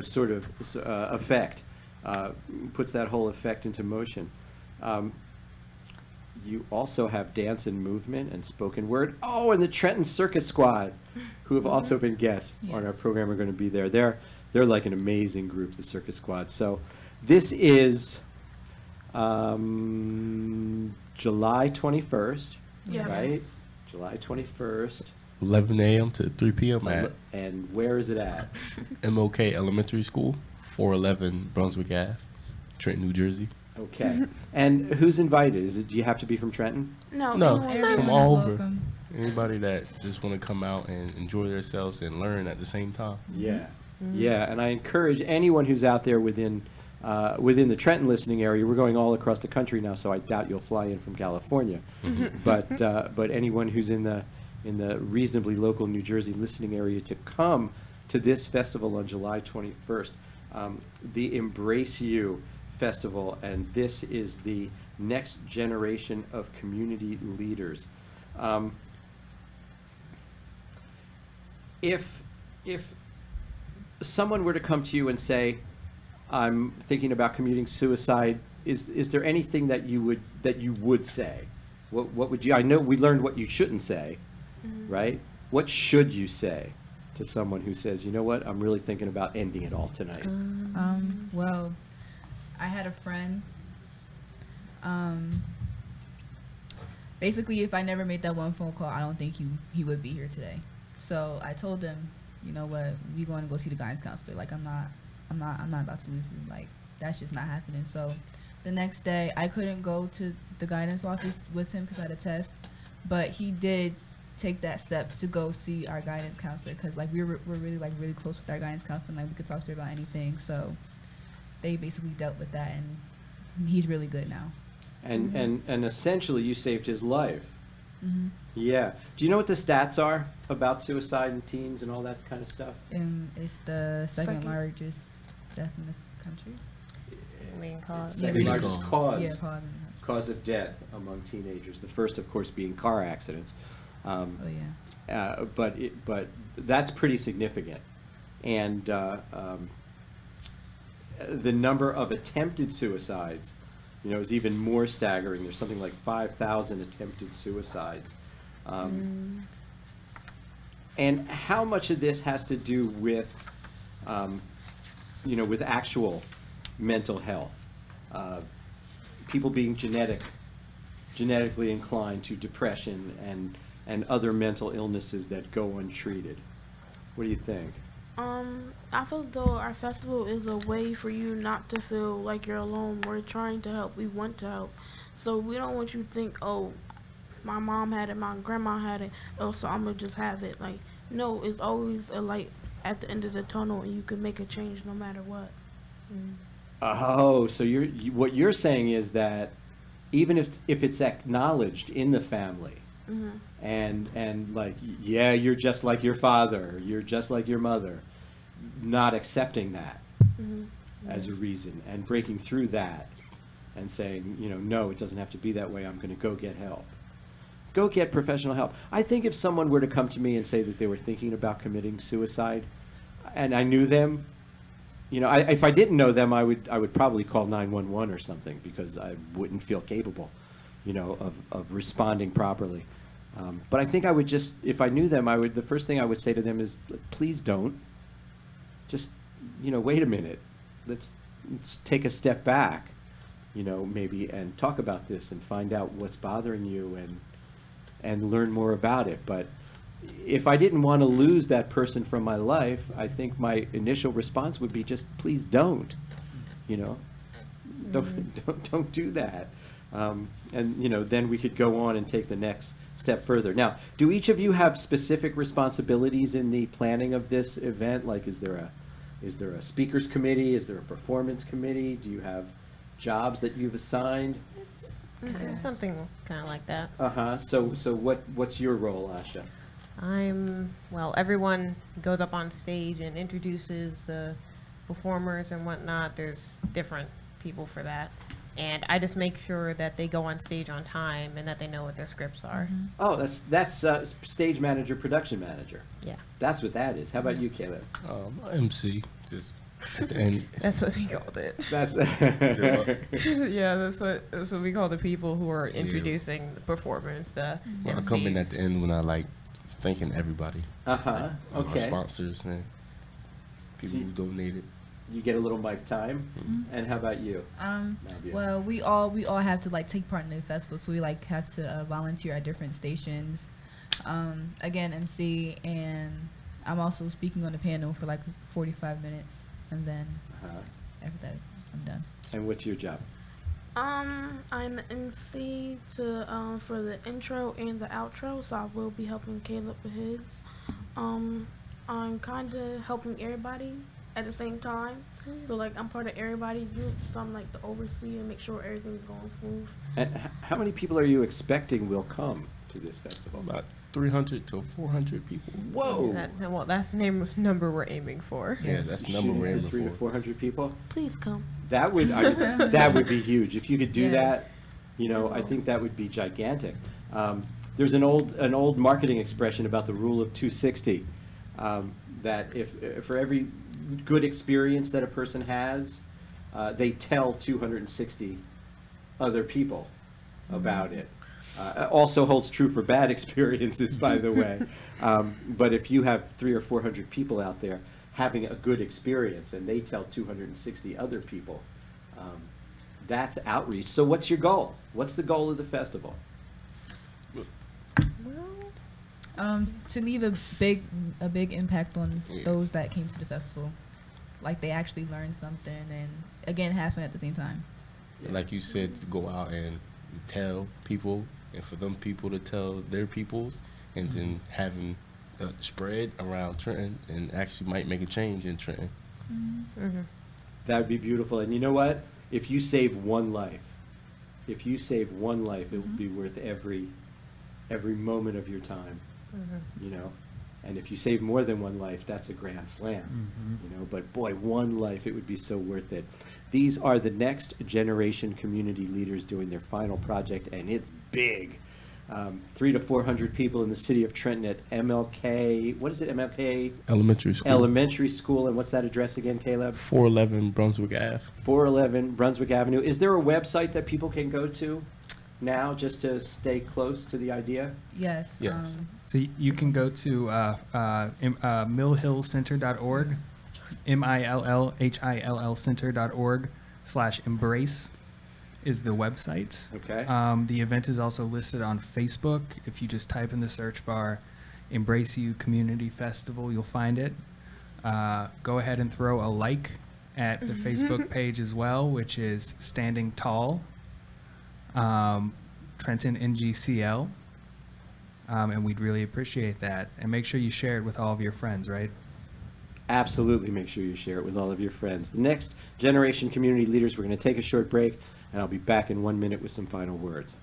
sort of effect, puts that whole effect into motion. You also have dance and movement and spoken word. Oh, and the Trenton Circus Squad, who have also been guests on our program, are going to be there. They're like an amazing group, the Circus Squad. So this is July 21st, Yes. right? July 21st. 11 a.m. to 3 p.m. at And where is it at? MOK Elementary School, 411 Brunswick Ave, Trenton, New Jersey. Okay. And who's invited? Do you have to be from Trenton? No, No. anyone- From Everyone all is over. welcome. Anybody that just want to come out and enjoy themselves and learn at the same time. Yeah. Yeah, and I encourage anyone who's out there within the Trenton listening area. We're going all across the country now, so I doubt you'll fly in from California. But anyone who's in the reasonably local New Jersey listening area to come to this festival on July 21st, the Embrace You Festival, and this is the next generation of community leaders. If someone were to come to you and say, I'm thinking about committing suicide, is there anything that you would say? What would you? I know we learned what you shouldn't say, right? What should you say to someone who says, you know what, I'm really thinking about ending it all tonight? Well, I had a friend. Basically, if I never made that one phone call, I don't think he would be here today. So I told him, you know what, we going to go see the guidance counselor. Like I'm not about to lose you. Like that's just not happening. So the next day, I couldn't go to the guidance office with him because I had a test, but he did take that step to go see our guidance counselor because like we're really really close with our guidance counselor. Like we could talk to her about anything. So they basically dealt with that, and he's really good now. And essentially, you saved his life. Mm-hmm. Yeah. Do you know what the stats are about suicide in teens and all that kind of stuff? It's the second Second. largest death in the country. Leading cause. Second Leading largest cause. cause. Cause. Of death among teenagers. The first, of course, being car accidents. Oh yeah. but that's pretty significant. And the number of attempted suicides, is even more staggering. There's something like 5,000 attempted suicides. And how much of this has to do with, with actual mental health? People being genetically inclined to depression and other mental illnesses that go untreated. What do you think? I feel as though our festival is a way for you not to feel like you're alone. We're trying to help. We want to help. So we don't want you to think, oh, my mom had it, my grandma had it, oh, so I'm going to just have it. Like, no, it's always a light at the end of the tunnel, and you can make a change no matter what. Oh, so what you're saying is that even if it's acknowledged in the family, and like, yeah, you're just like your father, you're just like your mother, not accepting that as a reason and breaking through that and saying, no, it doesn't have to be that way. I'm going to go get help. Go get professional help. I think if someone were to come to me and say that they were thinking about committing suicide, and I knew them, if I didn't know them, I would probably call 911 or something, because I wouldn't feel capable, of responding properly. But I think I would just, if I knew them, the first thing I would say to them is, please don't. Just, wait a minute. Let's take a step back, maybe, and talk about this and find out what's bothering you and learn more about it. But if I didn't want to lose that person from my life, I think my initial response would be just, please don't, don't do that. And, then we could go on and take the next step further. Now, do each of you have specific responsibilities in the planning of this event? Like, is there a speakers committee? Is there a performance committee? Do you have jobs that you've assigned? Something kind of like that. So what's your role, Asha? Everyone goes up on stage and introduces the performers and whatnot. There's different people for that. And I just make sure that they go on stage on time and that they know what their scripts are. Oh, that's stage manager, production manager. Yeah. That's what that is. How about you, Caleb? MC, just at the end. That's what we called it. That's Yeah, that's what we call the people who are introducing the performers. The I come in at the end when I thanking everybody. Okay. Our sponsors and people who donated. You get a little mic time. And how about you? Well, we all have to take part in the festival, so we have to volunteer at different stations. Again, MC, and I'm also speaking on the panel for 45 minutes, and then after that, I'm done. And what's your job? I'm MC for the intro and the outro, so I will be helping Caleb with his. I'm kind of helping everybody at the same time. So I'm part of everybody's group, so I'm the overseer, make sure everything's going smooth. And how many people are you expecting will come to this festival? About 300 to 400 people. Whoa! That's the number we're aiming for. Yeah, that's the number we're aiming for. 300 to 400 people? Please come. That would that would be huge. If you could do that, Yes. I think that would be gigantic. There's an old marketing expression about the rule of 260, that if for every good experience that a person has, they tell 260 other people about it. Also holds true for bad experiences, by the way. But if you have 300 or 400 people out there having a good experience and they tell 260 other people, that's outreach. So what's your goal? What's the goal of the festival? To leave a big impact on those that came to the festival. They actually learned something, and again, have fun at the same time. Like you said, to go out and tell people, and for them people to tell their peoples, and then having spread around Trenton, and actually might make a change in Trenton. That would be beautiful. And you know what? If you save one life, it will be worth every moment of your time. And if you save more than one life, that's a grand slam. But boy, one life, it would be so worth it. These are the next generation community leaders doing their final project, and it's big. 300 to 400 people in the city of Trenton at MLK, what is it, MLK? Elementary school. Elementary School, and what's that address again, Caleb? 411 Brunswick Ave. 411 Brunswick Avenue. Is there a website that people can go to now just to stay close to the idea? Yes. Yes. So you can go to millhillcenter.org, millhillcenter.org/embrace is the website. Okay. The event is also listed on Facebook. If you just type in the search bar, Embrace You Community Festival, you'll find it. Go ahead and throw a like at the Facebook page as well, which is Standing Tall, Trenton NGCL. And we'd really appreciate that. And make sure you share it with all of your friends, right? Absolutely, make sure you share it with all of your friends. The next generation community leaders, we're going to take a short break, and I'll be back in 1 minute with some final words.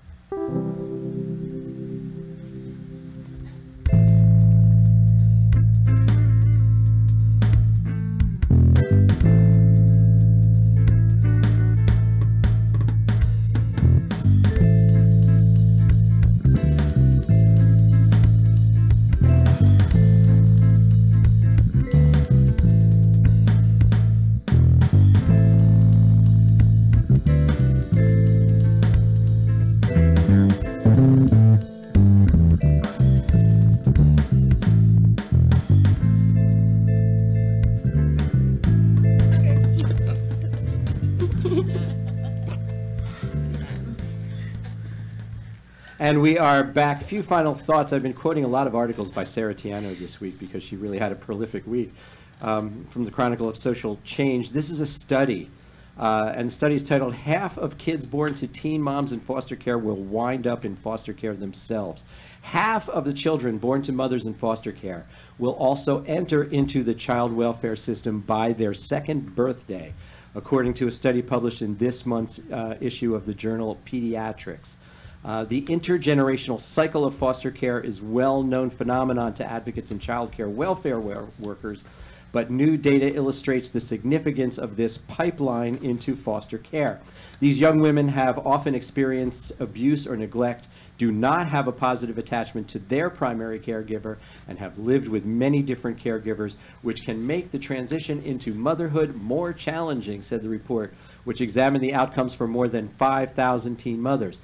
And we are back. Few final thoughts. I've been quoting a lot of articles by Sarah Tiano this week because she really had a prolific week. From the Chronicle of Social Change. This is a study, and the study is titled, "Half of Kids Born to Teen Moms in Foster Care Will Wind Up in Foster Care Themselves." Half of the children born to mothers in foster care will also enter into the child welfare system by their second birthday, according to a study published in this month's issue of the journal Pediatrics. The intergenerational cycle of foster care is a well-known phenomenon to advocates and child care welfare workers, but new data illustrates the significance of this pipeline into foster care. These young women have often experienced abuse or neglect, do not have a positive attachment to their primary caregiver, and have lived with many different caregivers, which can make the transition into motherhood more challenging, said the report, which examined the outcomes for more than 5,000 teen mothers.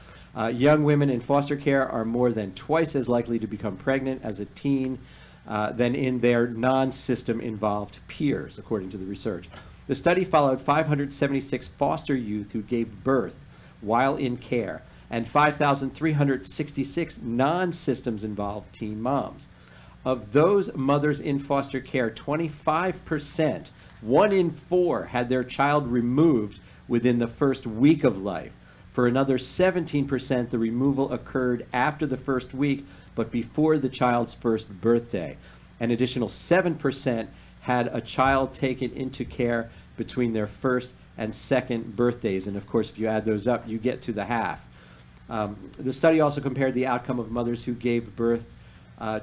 Young women in foster care are more than twice as likely to become pregnant as a teen than in their non-system involved peers, according to the research. The study followed 576 foster youth who gave birth while in care and 5,366 non-systems involved teen moms. Of those mothers in foster care, 25%, 1 in 4, had their child removed within the first week of life. For another 17%, the removal occurred after the first week, but before the child's first birthday. An additional 7% had a child taken into care between their first and second birthdays. And of course, if you add those up, you get to the half. The study also compared the outcome of mothers who gave birth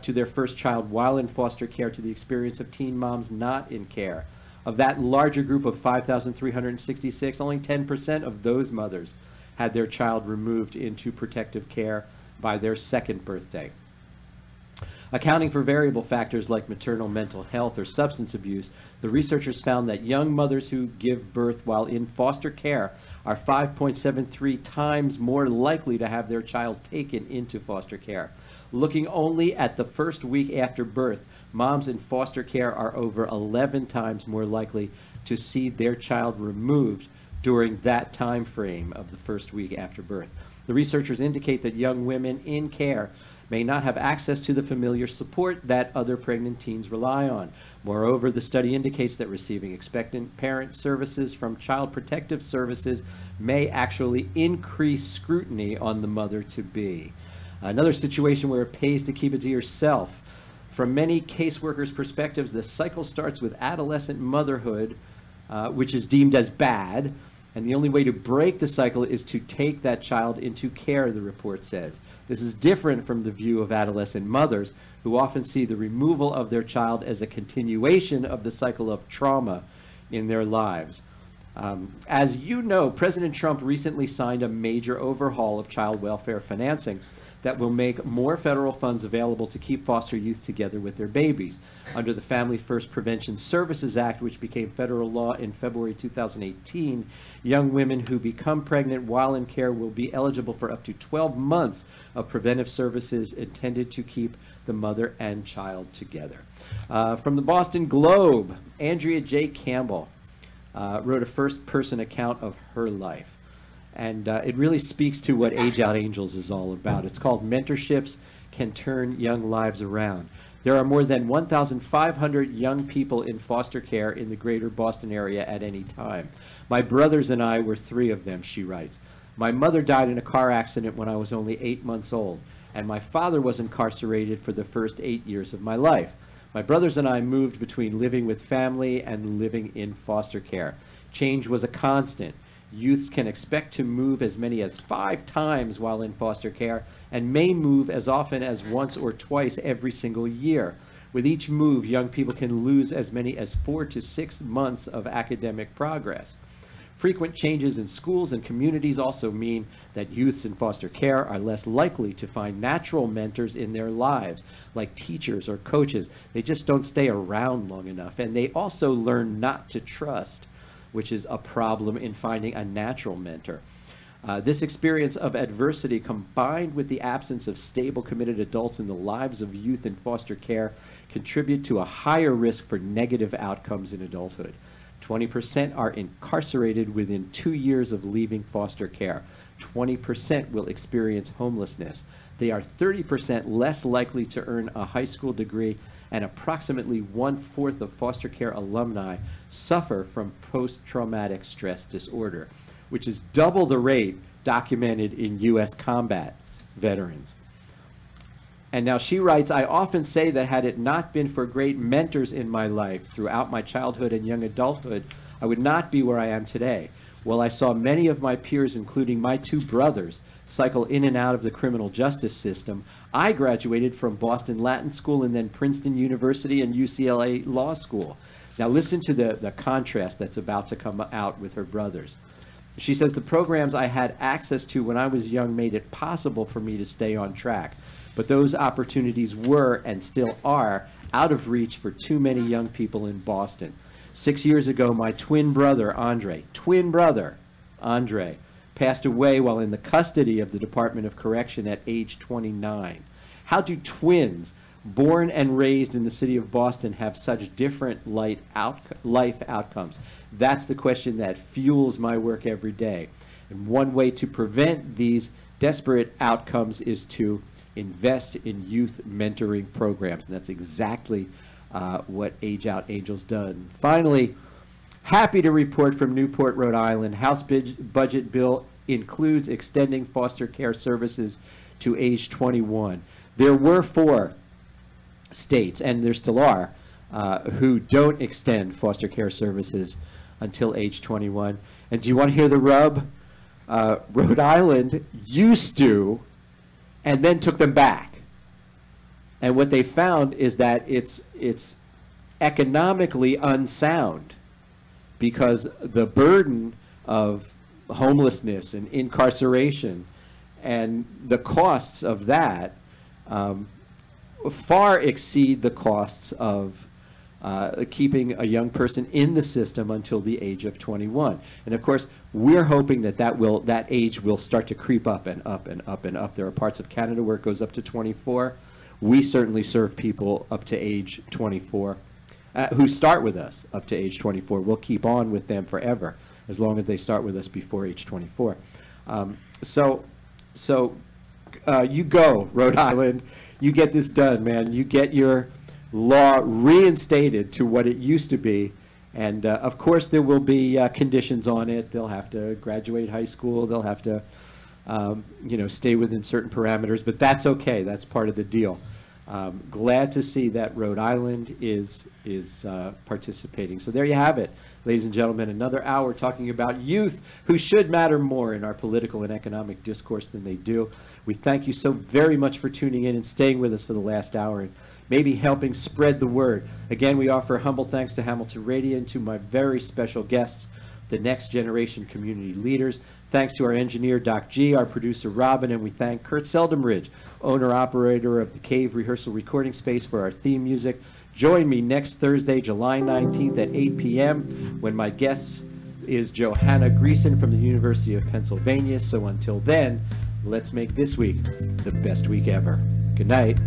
to their first child while in foster care to the experience of teen moms not in care. Of that larger group of 5,366, only 10% of those mothers had their child removed into protective care by their second birthday. Accounting for variable factors like maternal mental health or substance abuse, the researchers found that young mothers who give birth while in foster care are 5.73 times more likely to have their child taken into foster care. Looking only at the first week after birth, moms in foster care are over 11 times more likely to see their child removed during that time frame of the first week after birth. The researchers indicate that young women in care may not have access to the familiar support that other pregnant teens rely on. Moreover, the study indicates that receiving expectant parent services from Child Protective Services may actually increase scrutiny on the mother-to-be. Another situation where it pays to keep it to yourself. From many caseworkers' perspectives, the cycle starts with adolescent motherhood, which is deemed as bad, and the only way to break the cycle is to take that child into care, the report says. This is different from the view of adolescent mothers, who often see the removal of their child as a continuation of the cycle of trauma in their lives. As you know, President Trump recently signed a major overhaul of child welfare financing. that will make more federal funds available to keep foster youth together with their babies. Under the Family First Prevention Services Act, which became federal law in February 2018, young women who become pregnant while in care will be eligible for up to 12 months of preventive services intended to keep the mother and child together. From the Boston Globe, Andrea J. Campbell wrote a first-person account of her life. And it really speaks to what Age Out Angels is all about. It's called Mentorships Can Turn Young Lives Around. There are more than 1,500 young people in foster care in the greater Boston area at any time. My brothers and I were 3 of them, she writes. My mother died in a car accident when I was only 8 months old, and my father was incarcerated for the first 8 years of my life. My brothers and I moved between living with family and living in foster care. Change was a constant. Youths can expect to move as many as 5 times while in foster care and may move as often as once or twice every single year. With each move, young people can lose as many as 4 to 6 months of academic progress. Frequent changes in schools and communities also mean that youths in foster care are less likely to find natural mentors in their lives, like teachers or coaches. They just don't stay around long enough, and they also learn not to trust, which is a problem in finding a natural mentor. This experience of adversity, combined with the absence of stable, committed adults in the lives of youth in foster care, contribute to a higher risk for negative outcomes in adulthood. 20% are incarcerated within 2 years of leaving foster care. 20% will experience homelessness. They are 30% less likely to earn a high school degree, and approximately 1/4 of foster care alumni suffer from post-traumatic stress disorder, which is double the rate documented in U.S. combat veterans. And now she writes, I often say that had it not been for great mentors in my life throughout my childhood and young adulthood, I would not be where I am today. While I saw many of my peers, including my 2 brothers, cycle in and out of the criminal justice system, I graduated from Boston Latin School and then Princeton University and UCLA Law School. Now listen to the contrast that's about to come out with her brothers. She says, the programs I had access to when I was young made it possible for me to stay on track. But those opportunities were, and still are, out of reach for too many young people in Boston. 6 years ago, my twin brother, Andre, passed away while in the custody of the Department of Correction at age 29. How do twins, born and raised in the city of Boston, have such different life outcomes? That's the question that fuels my work every day. And one way to prevent these desperate outcomes is to invest in youth mentoring programs, and that's exactly what Age Out Angels does. Finally, happy to report from Newport, Rhode Island, House budget bill includes extending foster care services to age 21. There were 4 states, and there still are, who don't extend foster care services until age 21. And do you want to hear the rub? Rhode Island used to, and then took them back. And what they found is that it's economically unsound, because the burden of homelessness and incarceration and the costs of that far exceed the costs of keeping a young person in the system until the age of 21. And of course, we're hoping that that age will start to creep up and up and up and up. There are parts of Canada where it goes up to 24. We certainly serve people up to age 24 who start with us up to age 24. We'll keep on with them forever as long as they start with us before age 24. So you go, Rhode Island. You get this done, man. You get your law reinstated to what it used to be. And of course, there will be conditions on it. They'll have to graduate high school. They'll have to, stay within certain parameters. But that's okay. That's part of the deal. Glad to see that Rhode Island is participating. So there you have it, ladies and gentlemen. Another hour talking about youth, who should matter more in our political and economic discourse than they do. We thank you so very much for tuning in and staying with us for the last hour, and maybe helping spread the word. Again, we offer humble thanks to Hamilton Radio and to my very special guests, the Next Generation Community Leaders. Thanks to our engineer, Doc G, our producer, Robin, and we thank Kurt Seldemridge, owner-operator of the Cave Rehearsal Recording Space, for our theme music. Join me next Thursday, July 19th at 8 p.m. when my guest is Johanna Greason from the University of Pennsylvania. So until then, let's make this week the best week ever. Good night.